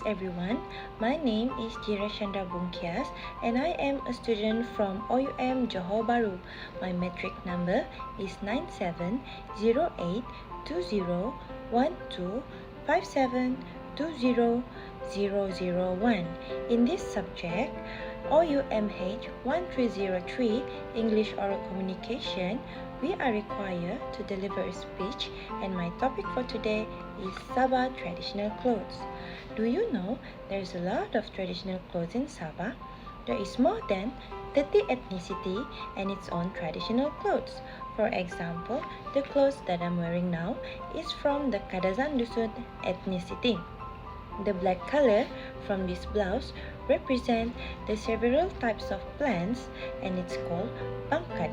everyone, my name is Jira Chandra Bungkias and I am a student from OUM Johor Bahru. My metric number is 9708201257200001. In this subject, OUMH1303 English Oral Communication, we are required to deliver a speech, and my topic for today is Sabah traditional clothes. Do you know there's a lot of traditional clothes in Sabah? There is more than 30 ethnicity and its own traditional clothes. For example, the clothes that I'm wearing now is from the Kadazan Dusun ethnicity. The black color from this blouse represents the several types of plants and it's called pangkat.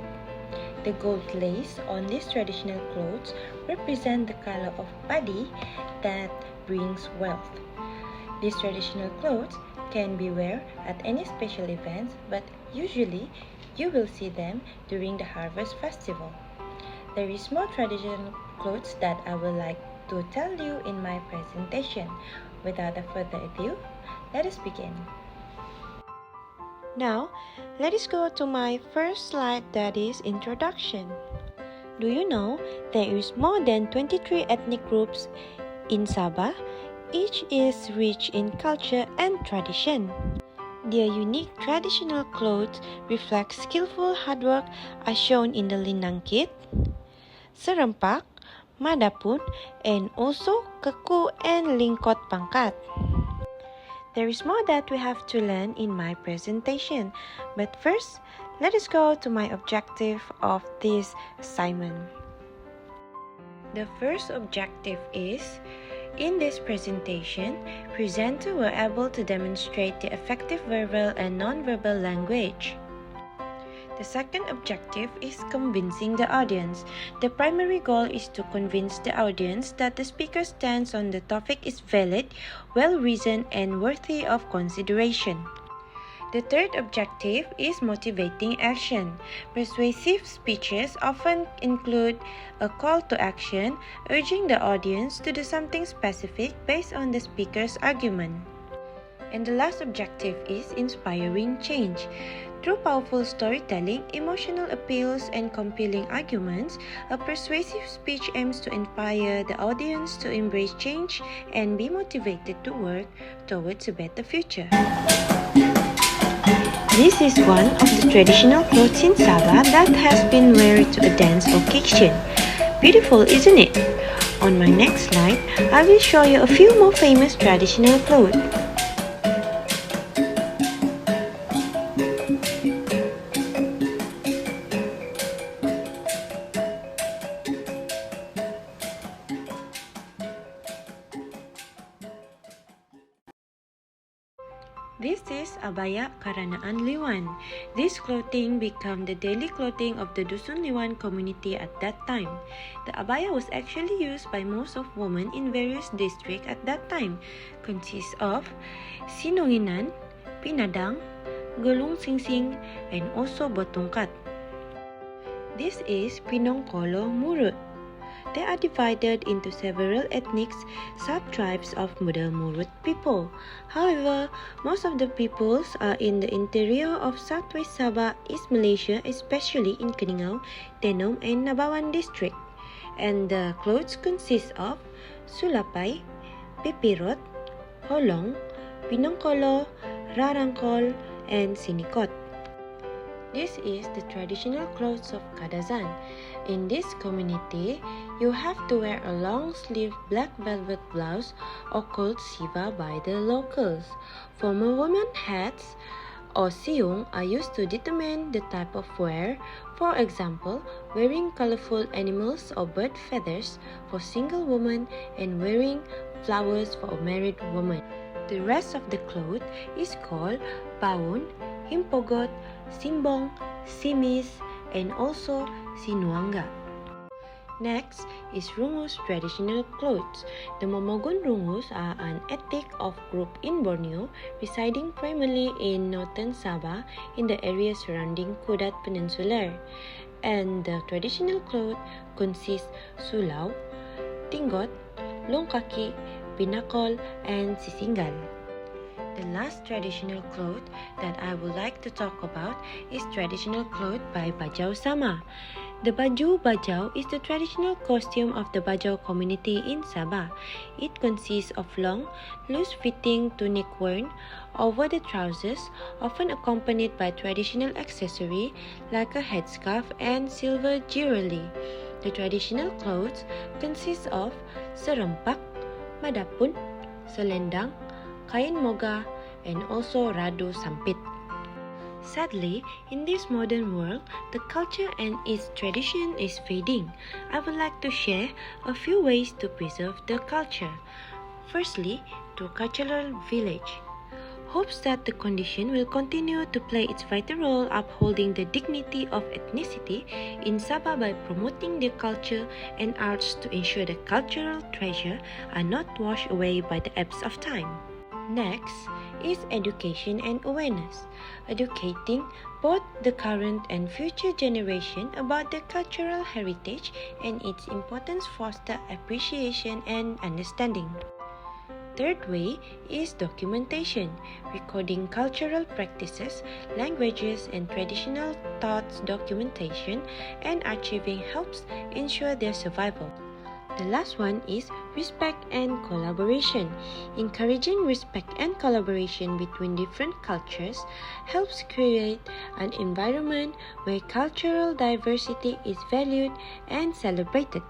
The gold lace on these traditional clothes represent the color of padi that brings wealth. These traditional clothes can be worn at any special events, but usually you will see them during the harvest festival. There is more traditional clothes that I would like to tell you in my presentation. Without further ado, let us begin. Now, let us go to my first slide, that is introduction. Do you know there is more than 23 ethnic groups in Sabah? Each is rich in culture and tradition. Their unique traditional clothes reflect skillful hard work as shown in the linangkit, serempak, madapun, and also keku and lingkot pangkat. There is more that we have to learn in my presentation, but first, let us go to my objective of this assignment. The first objective is, in this presentation, presenter were able to demonstrate the effective verbal and non-verbal language. The second objective is convincing the audience. The primary goal is to convince the audience that the speaker's stance on the topic is valid, well-reasoned, and worthy of consideration. The third objective is motivating action. Persuasive speeches often include a call to action, urging the audience to do something specific based on the speaker's argument. And the last objective is inspiring change. Through powerful storytelling, emotional appeals, and compelling arguments, a persuasive speech aims to inspire the audience to embrace change and be motivated to work towards a better future. This is one of the traditional clothes in Sabah that has been worn to a dance occasion. Beautiful, isn't it? On my next slide, I will show you a few more famous traditional clothes. This is abaya karanaan Liwan. This clothing became the daily clothing of the Dusun Liwan community at that time. The abaya was actually used by most of women in various districts at that time. Consists of sinunginan, pinadang, gulung singsing, and also botongkat. This is pinongkolo murut. They are divided into several ethnic sub-tribes of Muda Murut people. However, most of the peoples are in the interior of Southwest Sabah, East Malaysia, especially in Keningau, Tenom, and Nabawan district. And the clothes consist of sulapai, pipirot, holong, pinongkolo, rarangkol, and sinikot. This is the traditional clothes of Kadazan. In this community, you have to wear a long-sleeved black velvet blouse or called siva by the locals. Formal women hats or siung are used to determine the type of wear. For example, wearing colorful animals or bird feathers for single women and wearing flowers for a married woman. The rest of the cloth is called paun, himpogot, simbong, simis, and also sinuanga. Next is rungus traditional clothes. The Momogon rungus are an ethnic of group in Borneo, residing primarily in northern Sabah in the area surrounding Kudat Peninsula. And the traditional clothes consist sulau, tinggot, longkaki, pinakol, and sisinggal. The last traditional cloth that I would like to talk about is traditional cloth by Bajau Sama. The baju bajau is the traditional costume of the Bajau community in Sabah. It consists of long, loose-fitting tunic worn over the trousers, often accompanied by traditional accessory like a headscarf and silver jewelry. The traditional clothes consist of serempak, madapun, selendang, kain moga, and also radu sampit. Sadly, in this modern world, the culture and its tradition is fading. I would like to share a few ways to preserve the culture. Firstly, to cultural village. Hopes that the condition will continue to play its vital role upholding the dignity of ethnicity in Sabah by promoting the culture and arts to ensure the cultural treasure are not washed away by the ebbs of time. Next is education and awareness, educating both the current and future generation about the cultural heritage and its importance foster appreciation and understanding. Third way is documentation, recording cultural practices, languages, and traditional thoughts documentation and archiving helps ensure their survival. The last one is respect and collaboration. Encouraging respect and collaboration between different cultures helps create an environment where cultural diversity is valued and celebrated.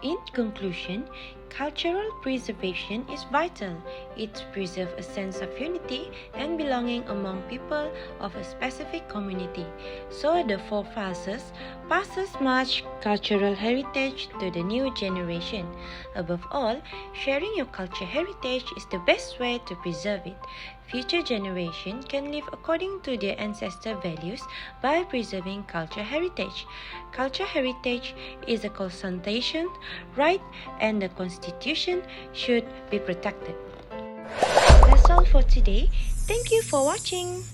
In conclusion, cultural preservation is vital. It preserves a sense of unity and belonging among people of a specific community. So the forefathers passes much cultural heritage to the new generation. Above all, sharing your culture heritage is the best way to preserve it. Future generations can live according to their ancestor values by preserving culture heritage. Culture heritage is a constitutional right and the constitution should be protected. That's all for today. Thank you for watching.